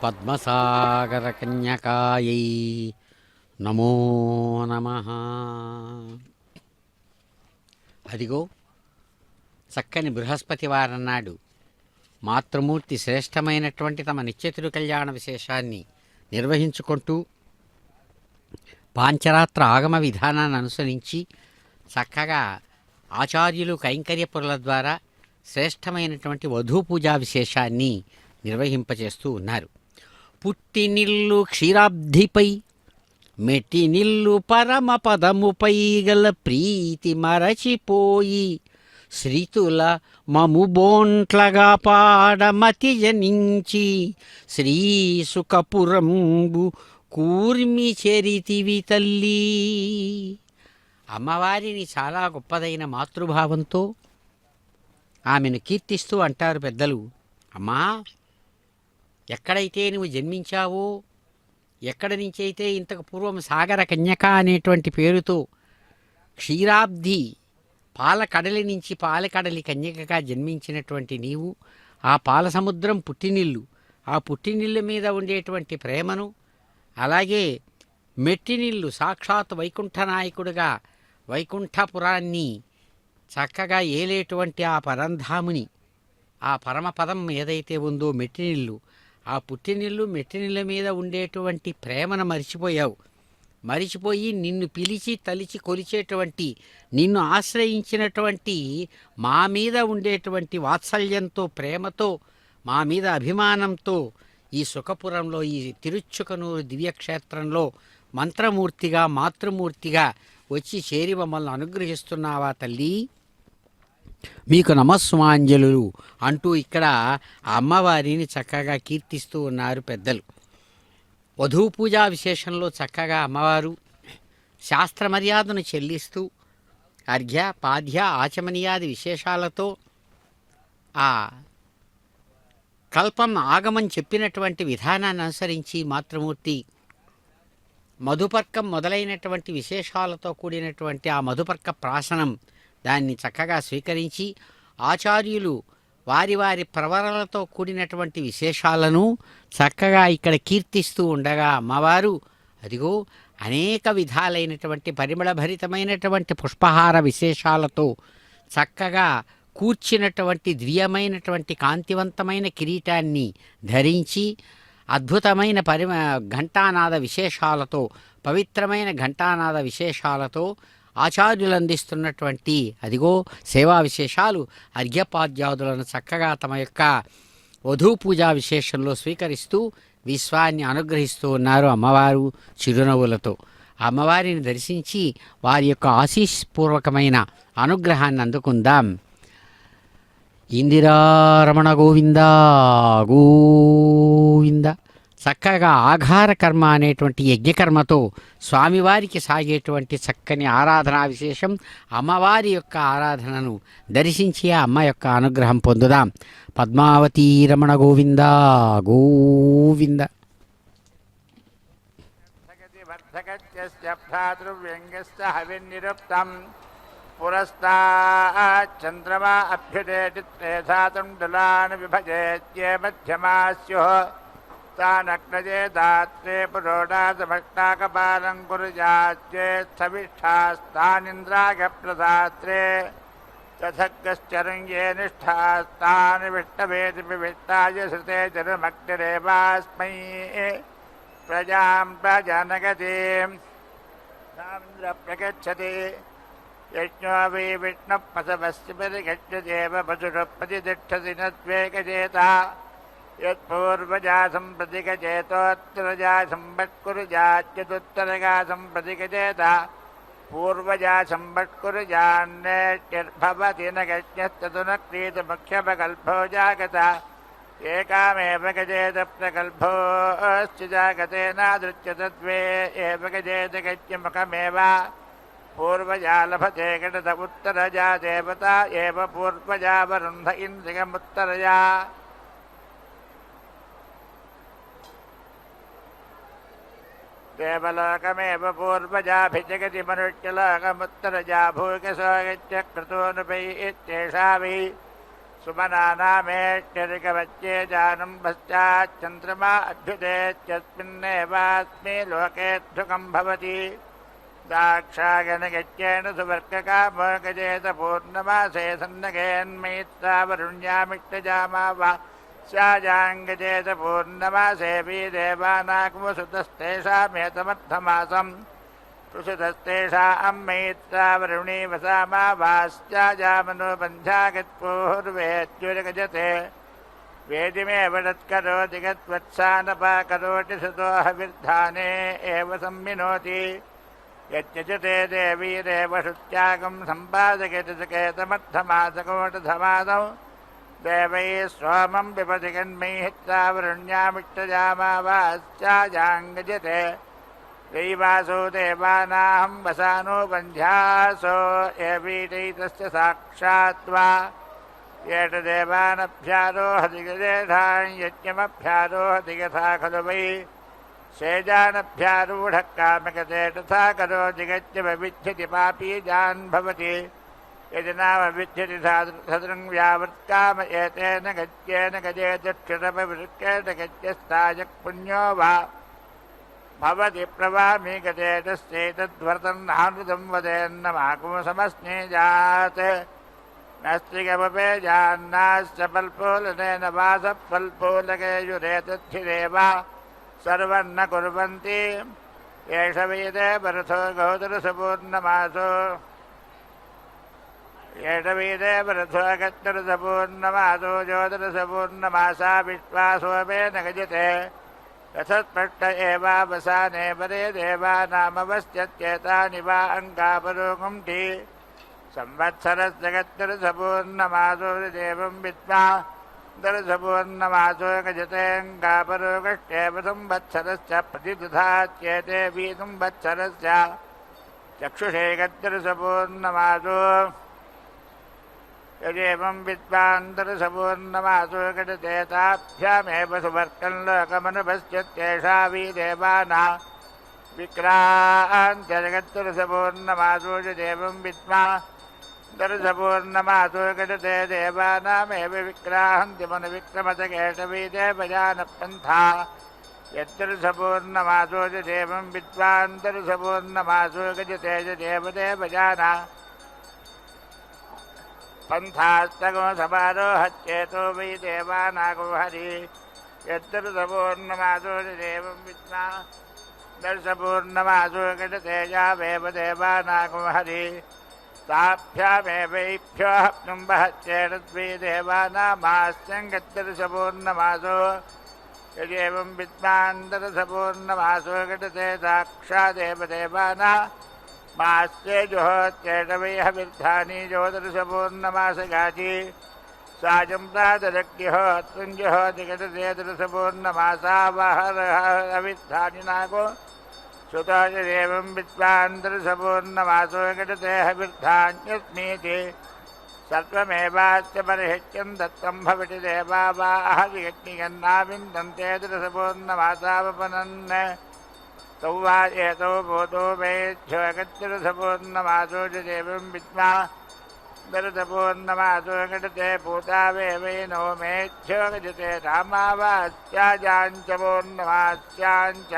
पद्मसागरकन्यकायै నమో నమః. అదిగో చక్కని బృహస్పతి వారం నాడు మాతృమూర్తి శ్రేష్టమైనటువంటి తమ నిత్యతిరు కళ్యాణ విశేషాన్ని నిర్వహించుకుంటూ పాంచరాత్ర ఆగమ విధానాన్ని అనుసరించి చక్కగా ఆచార్యులు కైంకర్యపురుల ద్వారా శ్రేష్టమైనటువంటి వధూ పూజా విశేషాన్ని నిర్వహింపచేస్తూ ఉన్నారు. పుట్టినిల్లు క్షీరాబ్ధిపై మెట్టినిల్లు పరమ పదముపై గల ప్రీతి మరచిపోయి శ్రీతుల మము బోంట్లగా పాడమతి జనించి శ్రీ సుఖపురంబు కూర్మి చెరితివి తల్లి. అమ్మవారిని చాలా గొప్పదైన మాతృభావంతో ఆమెను కీర్తిస్తూ అంటారు పెద్దలు. అమ్మా, ఎక్కడైతే నువ్వు జన్మించావో, ఎక్కడి నుంచైతే ఇంతకు పూర్వం సాగర కన్యక అనేటువంటి పేరుతో క్షీరాబ్ది పాలకడలి నుంచి పాలకడలి కన్యకగా జన్మించినటువంటి నీవు ఆ పాల సముద్రం పుట్టినిల్లు, ఆ పుట్టినిల్లు మీద ఉండేటువంటి ప్రేమను, అలాగే మెట్టినిల్లు సాక్షాత్ వైకుంఠనాయకుడిగా వైకుంఠపురాన్ని చక్కగా ఏలేటువంటి ఆ పరంధాముని, ఆ పరమపదం ఏదైతే ఉందో మెట్టినిల్లు, ఆ పుట్టినిల్లు మెట్టినిళ్ళ మీద ఉండేటువంటి ప్రేమను మరిచిపోయావు. మరిచిపోయి నిన్ను పిలిచి తలిచి కొలిచేటువంటి, నిన్ను ఆశ్రయించినటువంటి మా మీద ఉండేటువంటి వాత్సల్యంతో, ప్రేమతో, మా మీద అభిమానంతో ఈ సుఖపురంలో, ఈ తిరుచుకనూరు దివ్యక్షేత్రంలో మంత్రమూర్తిగా మాతృమూర్తిగా వచ్చి చేరి మమ్మల్ని అనుగ్రహిస్తున్నావా తల్లి, మీకు నమస్సుమాంజలు అంటూ ఇక్కడ ఆ అమ్మవారిని చక్కగా కీర్తిస్తూ ఉన్నారు పెద్దలు. వధూ పూజా విశేషంలో చక్కగా అమ్మవారు శాస్త్ర మర్యాదను చెల్లిస్తూ అర్ఘ్య పాద్య ఆచమనీయాది విశేషాలతో ఆ కల్పం ఆగమం చెప్పినటువంటి విధానాన్ని అనుసరించి మాతృమూర్తి మధుపర్కం మొదలైనటువంటి విశేషాలతో కూడినటువంటి ఆ మధుపర్క ప్రాశనం దాన్ని చక్కగా స్వీకరించి ఆచార్యులు వారి వారి ప్రవరలతో కూడినటువంటి విశేషాలను చక్కగా ఇక్కడ కీర్తిస్తూ ఉండగా అమ్మవారు అదిగో అనేక విధాలైనటువంటి పరిమళభరితమైనటువంటి పుష్పహార విశేషాలతో చక్కగా కూర్చినటువంటి దివ్యమైనటువంటి కాంతివంతమైన కిరీటాన్ని ధరించి అద్భుతమైన ఘంటానాద విశేషాలతో, పవిత్రమైన ఘంటానాద విశేషాలతో ఆచార్యులు అందిస్తున్నటువంటి అదిగో సేవా విశేషాలు అర్ఘ్యపాద్యాదులను చక్కగా తమ యొక్క వధూ పూజా విశేషంలో స్వీకరిస్తూ విశ్వాన్ని అనుగ్రహిస్తూ ఉన్నారు అమ్మవారు చిరునవ్వులతో. అమ్మవారిని దర్శించి వారి యొక్క ఆశీస్పూర్వకమైన అనుగ్రహాన్ని అందుకుందాం. ఇందిరారమణ గోవింద గోవింద. చక్కగా ఆఘార కర్మ అనేటువంటి యజ్ఞకర్మతో స్వామివారికి సాగేటువంటి చక్కని ఆరాధనా విశేషం, అమ్మవారి యొక్క ఆరాధనను దర్శించి ఆ అమ్మ యొక్క అనుగ్రహం పొందుదాం. పద్మావతీ రమణ గోవింద గోవింద. పురస్తాచంద్రమా అభ్యుదేతి త్రేధాతం దలాన్ విభజేత్యే మధ్యమాస్యో తానగ్నజే దాత్రే పురోడాసభక్తాకపాలం కురుజాచ్యేత్సవిష్ఠాస్తానింద్రాగ ప్రదాత్రే తథగ్గశ్చరంగే నిష్ఠాస్తాని విష్టవేది విష్టాయ శ్రుతే జనమగ్నిరేవాస్మై ప్రజాం ప్రజానగతీం సాంద్ర ప్రగచ్చతి యజ్ఞో వై విష్ణుః పశవస్య పరిగచ్చదేవ పశురపతిష్టతి నత్వేకచేత యత్పూర్వజా సంప్రతి గచేతోత్తరజా సంపత్కురుజాచ్యుత్తరగా సంప్రతి గచేత పూర్వజా సంపత్కురుజాన్నేష్టిర్భవతి న గచ్చస్తు న క్రీతముఖ్యపకల్పో జాగత ఏకామేవ గజేత ప్రకల్పోశ్చ జాగతేనాదృచ్యత ద్వే ఏవ గజేత గత్యముఖమేవ పూర్వజా లభతే గణత ఉత్తరజా దేవత ఏవ పూర్వజా వరుంధ ఇంద్రియముత్తరజా దేవలోకమేవ పూర్వజాభిజగతి మనుష్యలోకముత్తరజా భూకసోగత్య క్రతోనుపై ఇత్యేషా వై सुमनानामेत्यधिकवच्ये जानम् पश्चाच्चन्द्रमा अभ्युदेत्यस्मिन्नेवास्मि लोकेऽध्युकम् भवति दाक्षायनगत्येन सुवर्गकामो गजेत पूर्णमासे सन्नगेन्मयित्रावरुण्यामिष्टजामा वा स्याजाङ्गजेत पूर्णमासे वीदेवानाकुमसुतस्तेषामेतमर्थमासम् तुषुतस्तेषाम् मयित्रावरुणी वसामा वा स्याजामनोबन्ध्यागत्पूर्वेत्युरगजते वेदिमेव तत्करोति गत्वत्सानपाकरोति सुतो हविर्धाने एव सम्मिनोति यज्ञजते देवीरेव शुत्यागं सम्पादयति सकेतमर्थमासकोटधमादौ देवैः सोमं पिबति गन्मैहित्रावरुण्यामिष्टजामा वा स्याजाङ्गजते दैवासो देवानां वसानो बन्ध्यासो एवीटैतस्य साक्षात् वा येट देवानभ्यारोहति गजेषां यज्ञमभ्यारोहति यथा खलु वै शेजानभ्यारूढः कामकते तथा करोति गत्यमविच्छति पापीजान् भवति यदि नामविच्छति सदृङ् व्यावृत्काम एतेन गत्येन गजेत क्षुरपवृक्केण गत्यस्तायः पुण्यो वा भवति प्रवामि गजेतस्यैतद्व्रतन्नानृतं वदेन्नमाकुमसमस्नेजात् नस्त्रिगमपेजान्नाश्च पल्पोलनेन वासपल्पोलकेयुरेतच्छिदेव सर्वं न कुर्वन्ति एष वेदे वरथो गौतरसपूर्णमासो एष वेदे वरथो गत्तरसपूर्णमासो ज्योतिरसपूर्णमासा विश्वासोमेन गजते रथस्पष्ट एवावसाने परे देवानामवश्यत्येतानि वा अङ्गापरोगुंठि संवत्सरस्य गत्तरसपूर्णमासो देवं विद्वा दरसपूर्णमासो गजतेऽङ्गापरोगष्टेव संवत्सरस्य प्रतिदधात्येते संवत्सरस्य चक्षुषे गत्तरसपूर्णमासो यदेवं विद्वान्तरसपूर्णमासो गजते ताभ्यामेव सुवर्कं लोकमनुपश्यत्येषा विदेवाना विक्रान्त्यजगत्तरसपूर्णमासो यदेवं विद्वा दरसपूर्णमासो गजते देवानामेव विक्रान्ति मनुविक्रमतकेशवीदेवजानपन्था यत्तरसपूर्णमासो यदेवं विद्वान्तरसपूर्णमासो गजते यदेवदेवजाना पन्थास्तगो समारोहच्चेतो वै देवानागो हरि यत्तरसपूर्णमासो यदेवं विद्वा दर्शपूर्णमासो गजते यावेव देवानागो हरि ताभ्यामेवैभ्यो हप्नुम्बहच्चेरद्वै देवानामास्यं गत्तरसपूर्णमासो यदेवं विद्वान्तरसपूर्णमासो गजते साक्षादेव देवाना मास्ये जुहोत्येषवै हविर्धानि ज्योतिरसपूर्णमासगाची साजं प्रातरग्निहोत्रं जुहोति गजते दरसपूर्णमासा हविर्धानि नागो सुतो यदेवं विद्वान्तरसपूर्णमासो गजते हविर्धान्यस्मीति सर्वमेवास्य परिहित्यं दत्तं भवति देवा वा अहवियज्ञन्नाविन्दन्ते दरसपूर्णमासावपनन् तौ वा एतौ भूतो वेच्छो गच्छरसपूर्णमासो यदेवं विद्वा दरसपूर्णमासो गजते भूतावेवैनो मेच्छो गजते रामावास्याजाञ्च पूर्णमास्याञ्च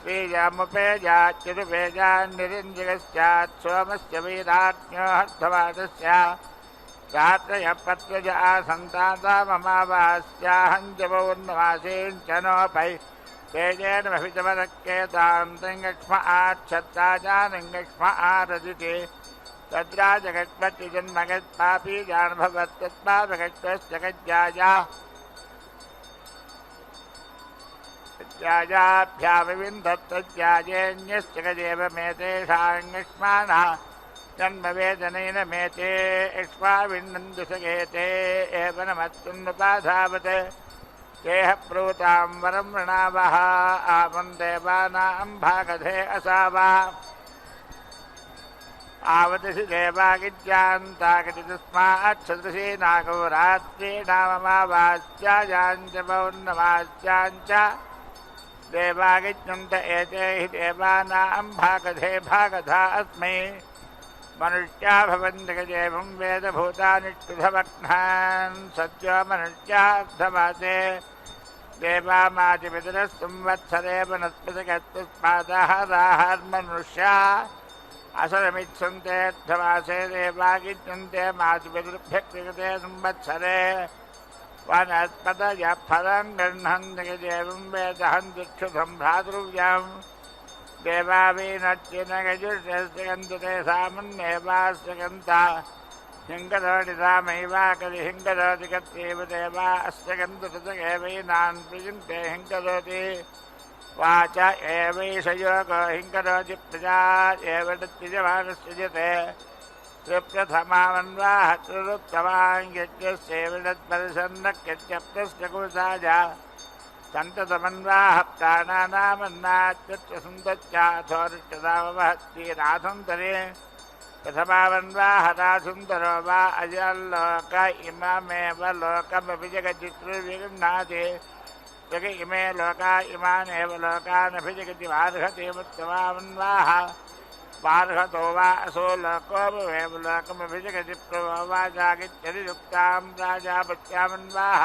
श्रीजामुपेजाच्युरुपेजान्निरिञ्जगस्यात् सोमस्य वीराज्ञो हर्थवादस्य रात्रयः पत्रज आसन्ताताममावास्याहञ्च पौर्णमासीञ्च नोपै तेजेन भवितमदक्केतां तङ्गक्ष्म आच्छत्ताजानङ्गक्ष्म आरदिति तद्राजगत्पति जन्मगत्पापीजान्भवत्तत्पापगत्वस्य गज्जाया त्याजाभ्याविविन्दत्तज्याजेन्यश्च गजेवमेतेषाङ्गक्ष्माणः जन्मवेदनेन मेते इक्ष्वाविन्दन्दुसगेते एव नमत्तुन्नुपाधावत् देह प्रोतां वरं वृणावः आवं देवानां भागधे असावा आवतिषि देवागिज्यान्तागति तस्माच्छदृशी नागो रात्रीणाममावास्यायाञ्च पौर्णमास्याञ्च देवागिज्ञन्त एते हि देवानां भागधे भागधा अस्मै मनुष्या भवन्ति गजेवं वेदभूतानिष्ठुधवघ्नान् सत्यो मनुष्यार्थमासे देवामादिपितरः संवत्सरे वनस्पतिगतस्मादाहाराहार्मनुष्या असरमिच्छन्तेऽर्थमासे देवागिच्छन्ते मादिपितृभ्यः कृते संवत्सरे वनस्पतयः फलं गृह्णन्ति गजेवं वेदहन्तिक्षुधं भ्रातृव्यम् देवावीनत्येन गजुर्यस्यगन्धते सामन्येवास्यगन्ता हिङ्गरोटितामैवाकरि हिङ्गरोटिकत्येव देवा अस्य गन्धतगेवैनान् प्रियन्ते हिङ्गरोति वाच एवैष योगो हिङ्गरोति प्रजा एव तद्यजमानसृजते त्रिप्रथमावन्वाह त्रिरुत्तमाङ्ग्यस्यैवदत्परिसन्नक्यत्यप्तस्य कुसाजा सन्ततमन्वाह प्राणानामन्नात्यसुन्दच्चाथोरिष्टदामहत्तीरासुन्दरे प्रथमावन्वाह रासुन्दरो वा अजल्लोक इममेव लोकमपि जगच्चित्रुर्विगृह्णाति जग इमे लोका इमानेव लोकानभिजगति वार्हते मुत्तमावन्वाह वार्हतो वा असो लोकोपमेव लोकमभिजगति प्रभो वा जागित्यरियुक्तां राजापत्यामन्वाह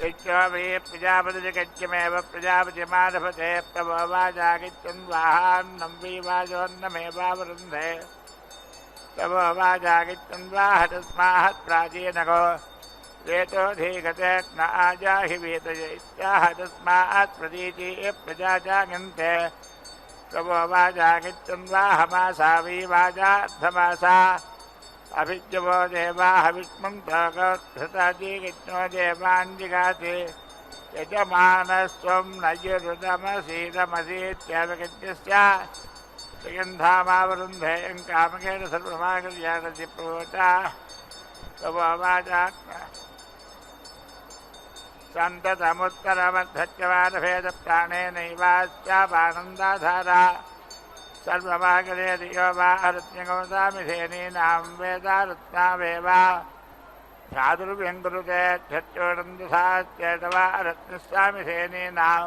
यज्ञो वे प्रजापतिजगत्यमेव प्रजापतिमारभते प्रभो वा जागित्यन्वाहान्नं वै वाजोन्नमेवावरुन्धे प्रभो वा जागित्यन्वाह तस्मात् प्राचीनको वेतोऽधिगते न आजाहि वेतय इत्याह तस्मात् प्रतीति प्रजा जागन्ते प्रभो वा जागित्यन्वाह मासा वै वाजार्थमासा अभिज्ञवो देवाः विष्णुन्तोगोत्थतादिज्ञो देवाञ्जिगाति यजमानस्त्वं नयुरुदमसीदमसीत्यवगत्यस्य त्रिगन्धामावरुन्धे कामकेन सर्वमागर्यागति प्रोता सन्ततमुत्तरमद्धत्यवानभेदप्राणेनैवास्यापानन्दाधारा सर्वमागरेदियो वा हृत्यगोदामिधेनीनां वेदारत्नावेव साधुर्व्यङ्कुरुते ध्यत्योडन्दुसात्येतवा रत्नस्वामिधेनीनां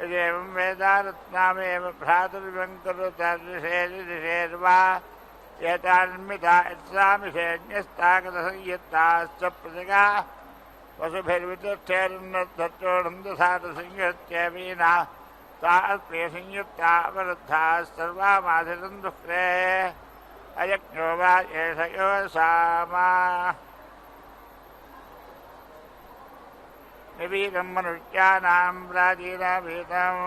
यदेवं वेदारत्नामेव भ्रातुर्व्यङ्कुरुतर्षेर्वा एतान्मिता यत्सामिषेज्ञस्तागतसंयुक्ताश्च प्रतिगा वसुभिर्वितिष्ठेरुन्नद्धत्योडन्दुसातसंयुक्त्यवीना सा अस्मे संयुक्ता अवरुद्धाः सर्वामाधिरं दुःखे अयज्ञो वा एष यो सामा निवीदं मनुष्याणां प्राचीनभीतम्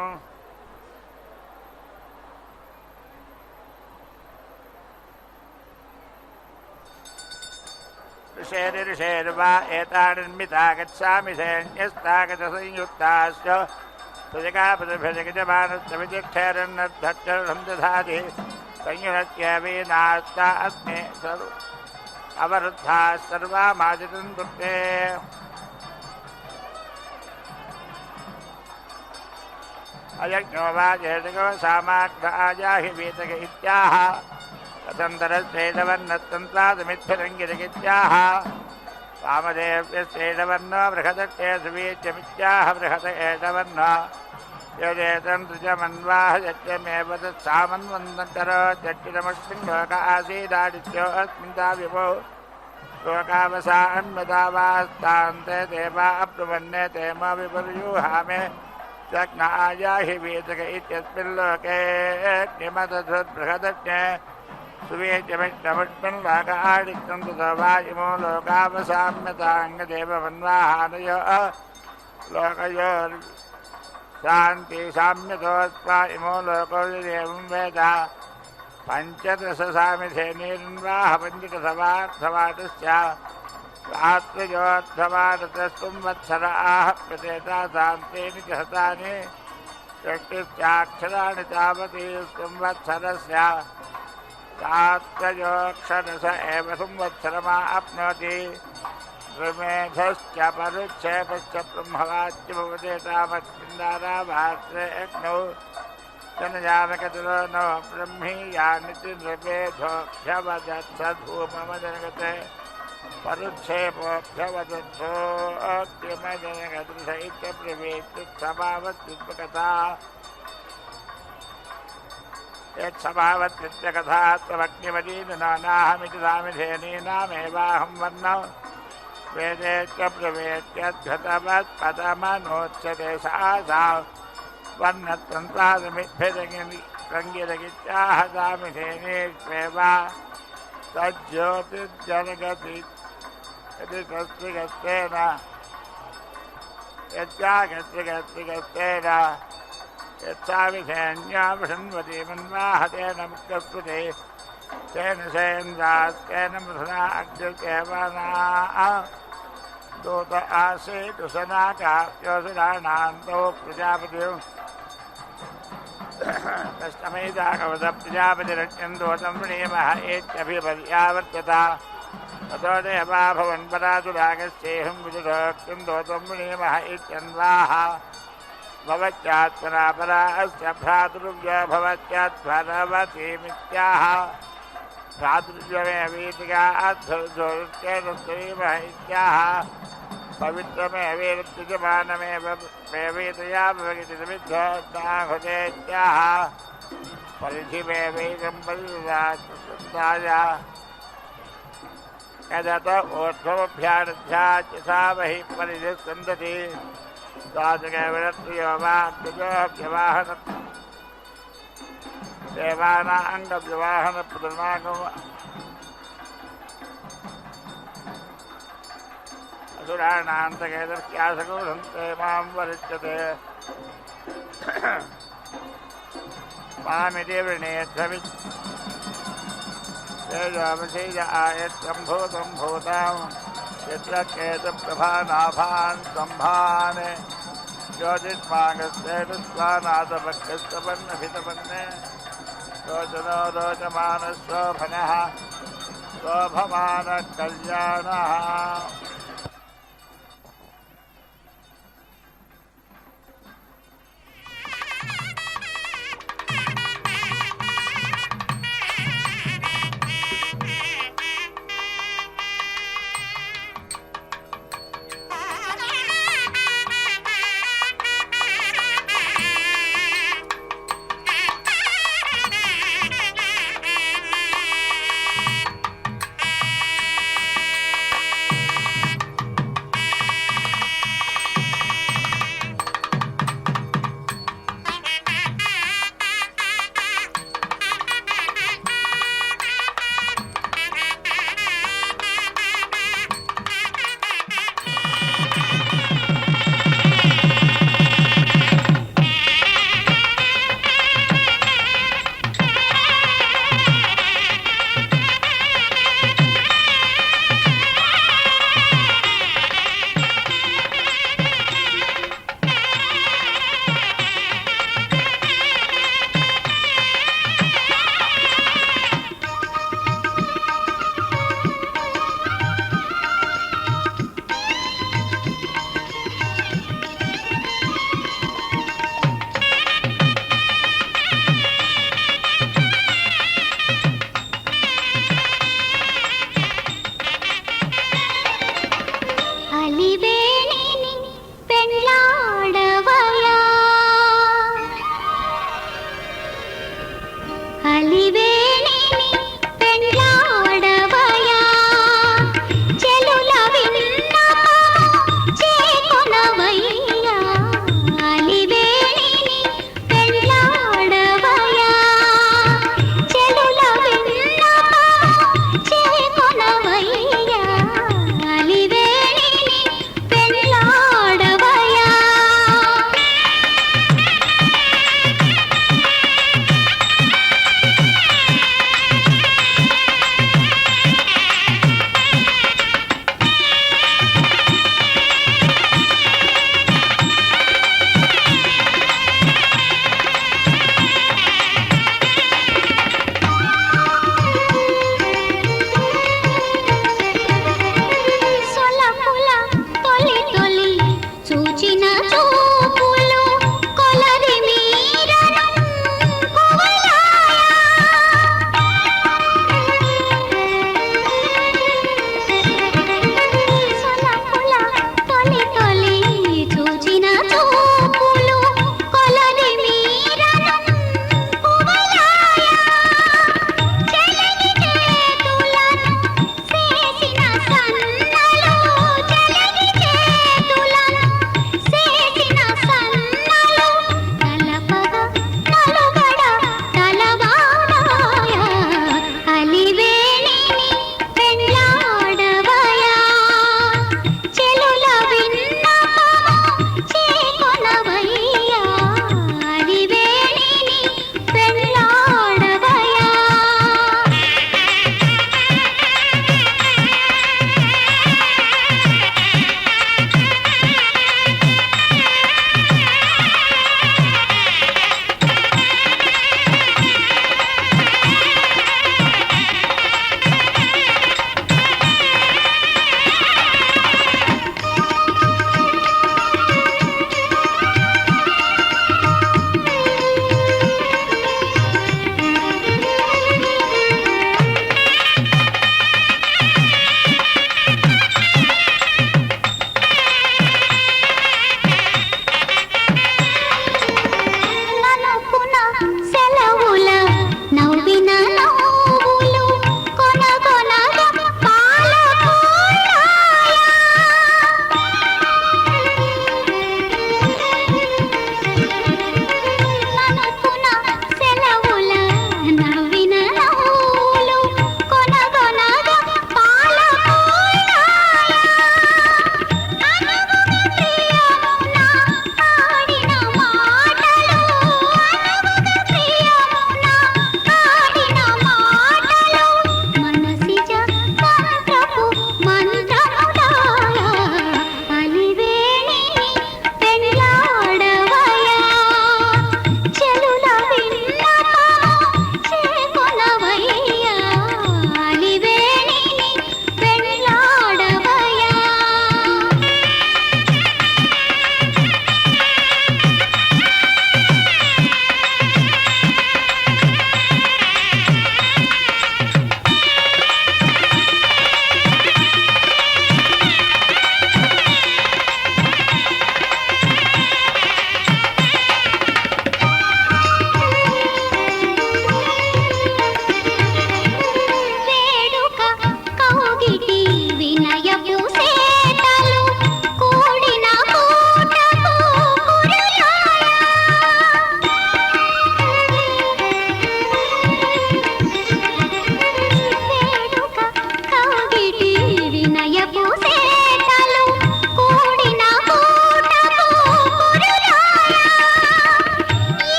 ऋषेर्वा एतान्मिता गच्छामि सैन्यस्तागतसंयुक्ताश्च प्रजगापतिभजगजमानस्य वितिष्ठेरन्नद्धक्षरं दधाति संयुनत्यवीनास्ता अस्मे अवरुद्धाः सर्वामाजितं दुःखे अयज्ञो वा जयजगो सामाग्ध आजाहि वेतक इत्याह तदन्तरश्चेदवन्नत्तन्त्रादमित्थरङ्गिरगित्याह वामदेव्यश्चेदवन्नो बृहदट्टे सुवीच्यमित्याह बृहद एतवन्नो यदेतं त्रिजमन्वाह यज्ञमेव तत्सामन्वन्दकरो यज्ञमस्मिन् लोक आसीदादित्यो अस्मिन् दाविभो लोकावसा अन्मदा वास्तान्ते देवा अब्रुवन्ने तेमा विपर्यूहामे जग्न आजाहि वेदक इत्यस्मिन् लोके निमतधृद्बृहदट्टे सुवेद्यमिष्टमुष्मिन् लोक आदित्यं ततो वा इमो लोकावसाम्यताङ्गदेवमन्वाहानयो लोकयोर् शान्ति साम्यतोत्वा इमो लोको एवं वेद पञ्चदशसामिधेनीर्वाह पञ्चदशवार्थवादस्य रात्रियोत्सवादतस्संवत्सर आह प्रतेता शान्तेनि च हतानि षष्टिश्चाक्षराणि तावती संवत्सरस्य रात्रयोक्षरस एव संवत्सरमाप्नोति ऋमेधश्च परुच्छेपश्च ब्रह्मवाच्य भवते तामस्मिन्दाराभात्रे अग्नौ जनयामकतरो नो ब्रह्मीयानिति नृपेधोऽभ्यवदत्सधूममजनगते परुच्छेपोऽभ्यवदत्सोऽग्निमजनगदृश इत्यब्रवीत्युत्सभावत्युत्पकथा यत्सभावत्कृत्यकथा त्वमग्निमदीदनानाहमिति सामिधेनीनामेवाहं वर्णौ वेदे च प्रवेद्यद्घतवत्पदमनोच्यते सा वर्णत्वन्तादमिभ्यदङ्गिरगित्याह सामिधेनीष्वेव तज्ज्योतिर्जनगति यदि तस्त्रिगस्तेन यच्चागत्रिगस्तेन यत्साविधेन्याभिषन्वती मन्वाहतेन मुक्तस्पृते तेन सेन्द्रास्तेन मृधना अग्निर्देवाना दूत आसीतु सनाकाप्योऽसुराणान्तो प्रजापतिं तस्तमेधाकवद प्रजापतिरत्यन्दोतं वृणीमः एत्यभिपर्यावर्त्यता ततो देवा भवन्परातुरागस्येहं विदुरत्यन्दोतं वृणीमः इत्यन्वाः भवत्यात्मना परा अस्य भ्रातृव्य भवत्यात्मनवतीमित्याह भ्रातृव्यमेवीतिका अध्वरुत्येतस्त्रीमः इत्याह पवित्रमेवेत्यजमानमेव मेवीतया भवगितिमिद्धोत्ताहुतेत्याह परिधिमेवैकं परिदाय यदत ऊर्ध्वमभ्यारध्याच्यसा वहि परिधिः सन्दति द्वादशकविरत्रियोवाक्यवाहन देवानाङ्गव्यवाहन पुत्रनागम असुराणान्तकेतर्क्यासगूढन्ते मां वरिष्यते मामिति वृणेध्वमि तेजोमसेज आयत्यं भूतं भूतां यत्र केतप्रभानाभान् सम्भाने ज्योतिष्मागस्तेजस्वानादभक्तस्तपन्नभितपन्ने रोचनो रोचमानशोभनः शोभमानकल्याणः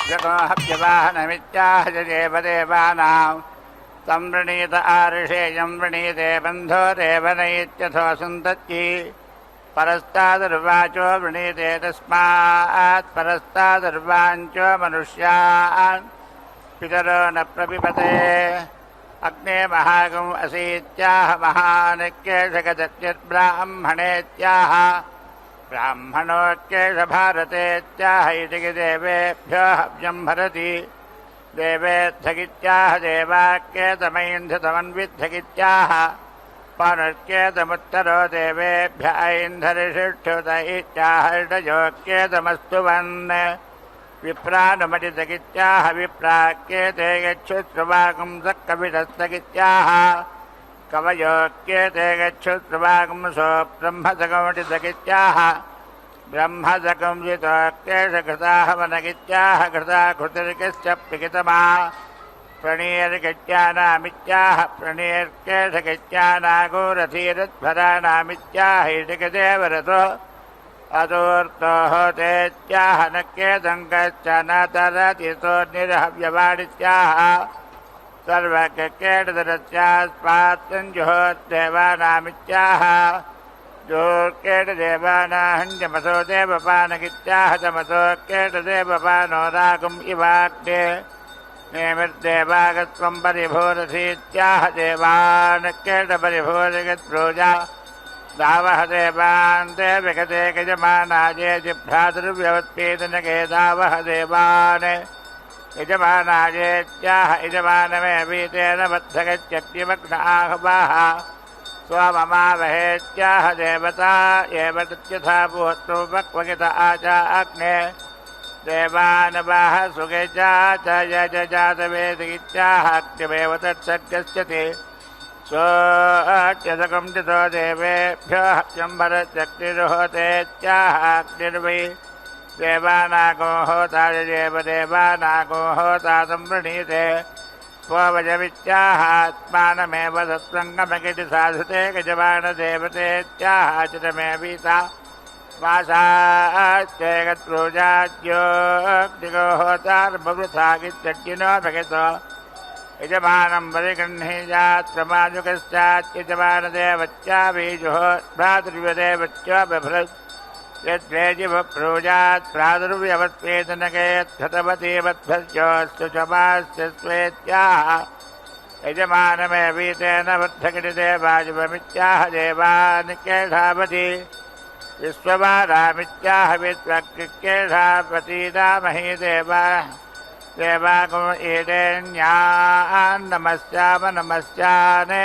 जगोहव्यवाहनमित्याह देवदेवानां संवृणीत आऋषेयं वृणीते बन्धो देवनैत्यथो सुन्दत्यै परस्तादुर्वाचो वृणीते तस्मात् परस्तादुर्वाञ्चो मनुष्यान् पितरो न प्रपिपते अग्ने महागम् असीत्याह महानिक्येशगदत्यब्राह्मणेत्याह ब्राह्मणोऽक्येष भारतेत्याह इति देवेभ्यो हव्यं भरति देवेद्धगित्याह देवाक्येतमैन्धतमन्विद्धगित्याह पौनर्क्येतमुत्तरो देवेभ्य ऐन्धरिषिष्ठुत इत्याहर्षयोक्येतमस्तु वन् विप्रानुमतितगित्याह विप्राक्येते गच्छुश्रुवाकुंसकविधस्तगित्याह कवयोक्येते गच्छुश्रुवाकुंसो ब्रह्मसकमटितगित्याह ब्रह्मसकंसितोक्येषकृताः वनगित्याह कृता कृतिर्कस्य पिकितमा प्रणीर्गत्यानामित्याह प्रणीर्केशगत्यानागोरथीरध्वराणामित्याह इटिकदेवरतो अतोऽर्थो होतेत्याह नक्येतं कश्चन तरतितो निरहव्यवाडित्याह सर्वकेटदरस्यास्पात्सञ्जुहोद्देवानामित्याह जोर्केटदेवानाहञ्जमसो देवपानगित्याह तमसो केटदेवपानो रागुम् इवाग्ने नेमिर्देवागत्वं परिभूरसीत्याह देवान् केटपरिभूरगत्प्रोजा दावः देवान् देवगते यजमानाये जिभ्रातुर्व्यवत्पीतनके दावः देवान् यजमानायेत्याह यजमानमेवीतेन बद्धगत्यग्निमग्न आहवाः स्वममावहेत्याह देवता एव तत्यथा भूत्वपक्वगित आचा अग्ने देवानवाह सुगेजा च यजजातवेदित्याह अग्निमेव तत्सर्गस्यते सोऽत्यसकं तितो देवेभ्यो हव्यम्भरत्यग्निर्होतेत्याह अग्निर्वै देवानागो होता देवदेवानागो होता संवृणीते स्ववजमित्याह आत्मानमेव सत्सङ्गमगिति साधुते गजमानदेवतेत्याह चितमेवीता वासाच्चैगत्प्रोजाद्योऽग्निगो होतार्बवृथागित्यग्निनो भगतो यजमानं परिगृह्णीयात्प्रमाजुकश्चात्यजमानदेवत्याबीजुः भ्रातृव्यदेवत्यो बिभृत् यद्वेजिवप्रोजात् प्रादुर्व्यवत्वेदनकेत्थतवतीवद्भर्योऽस्तु चमास्य स्वेत्याह यजमानमेवीतेन बद्धगिरिदेवाजुवमित्याह देवानिकेषावति विश्ववारामित्याह विद्वक्केषावतीदामहि देवागुम ईडेन्यान् नमस्याम नमस्यान्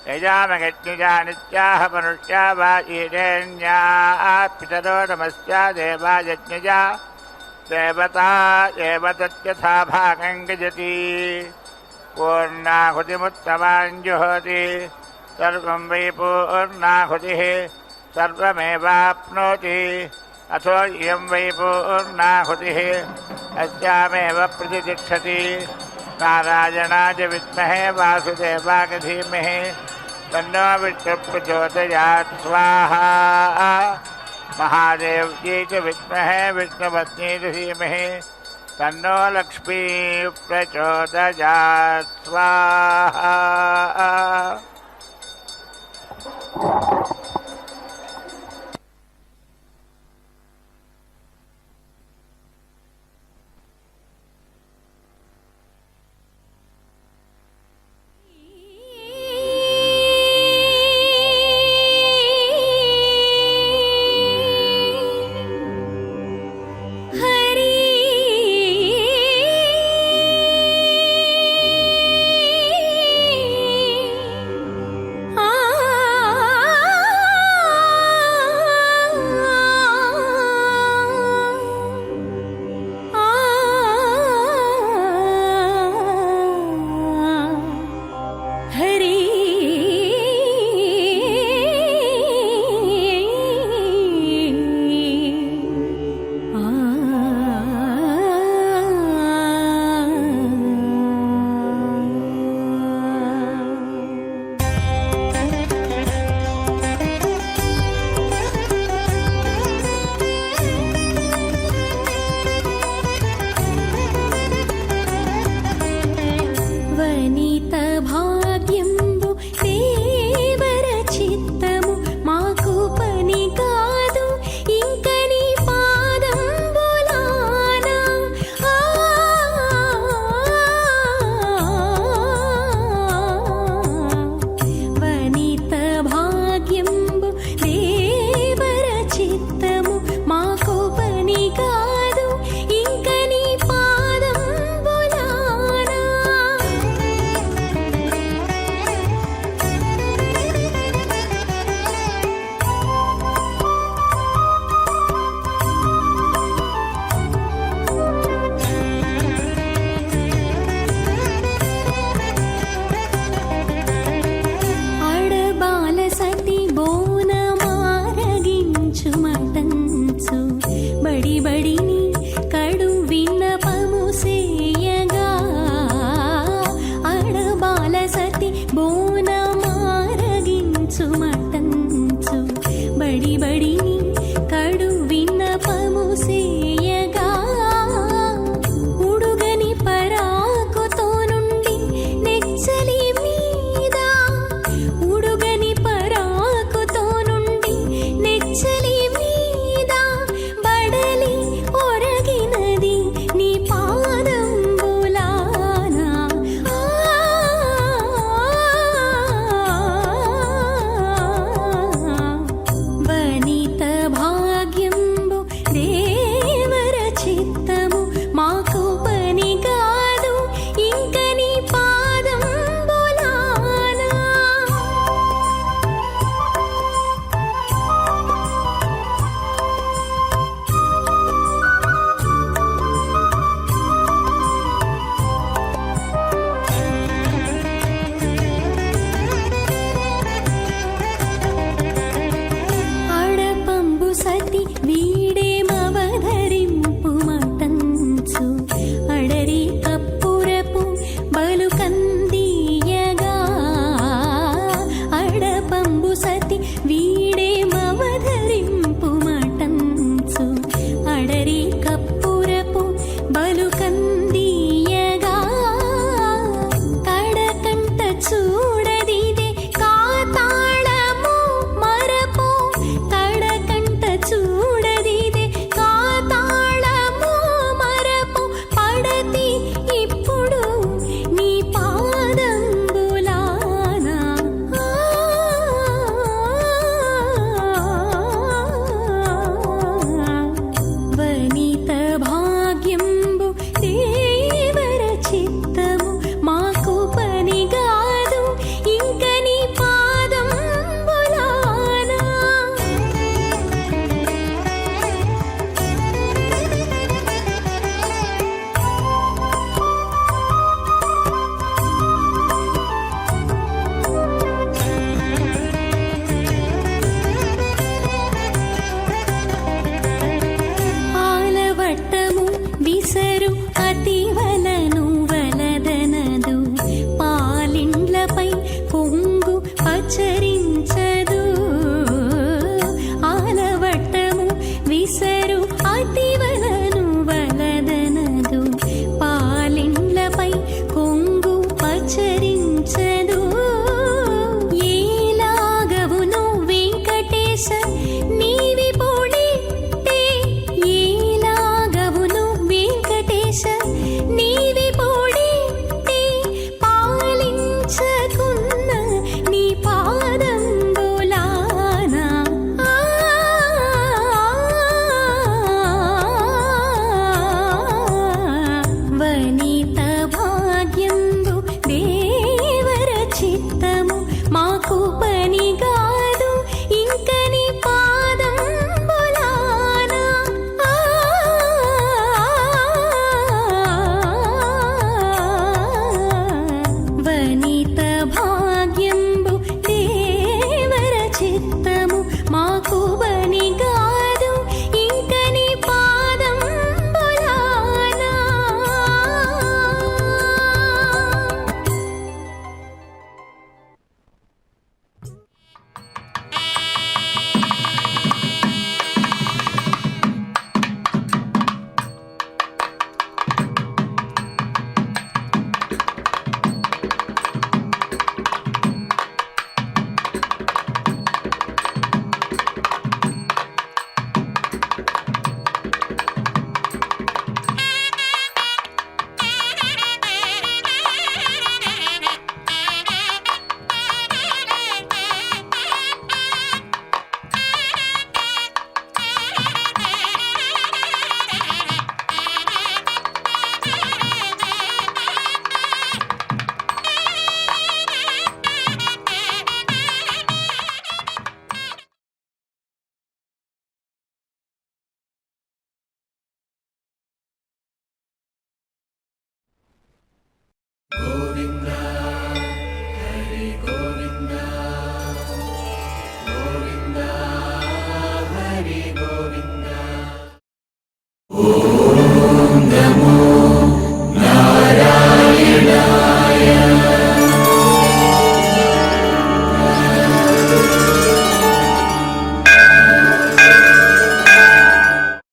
यजामगज्ञजानित्याह मनुष्या वा ईडेन्याः पितरो नमस्या देवा यज्ञजा देवता एव तत्यथा भागं गजति पूर्णाहुतिमुत्तमाञ्जुहोति सर्वं वै पूर्णाहुतिः सर्वमेवाप्नोति अथो इयं वै पूर्णाहुतिः अस्यामेव प्रतिष्ठति नारायणाय विद्महे वासुदेवाय धीमहि तन्नो विष्णुप्रचोदयात् स्वाहा महादेव जी च विद्महे विष्णुपत्नी च धीमहि तन्नो लक्ष्मी प्रचोदयात् स्वाहा వనిత నీ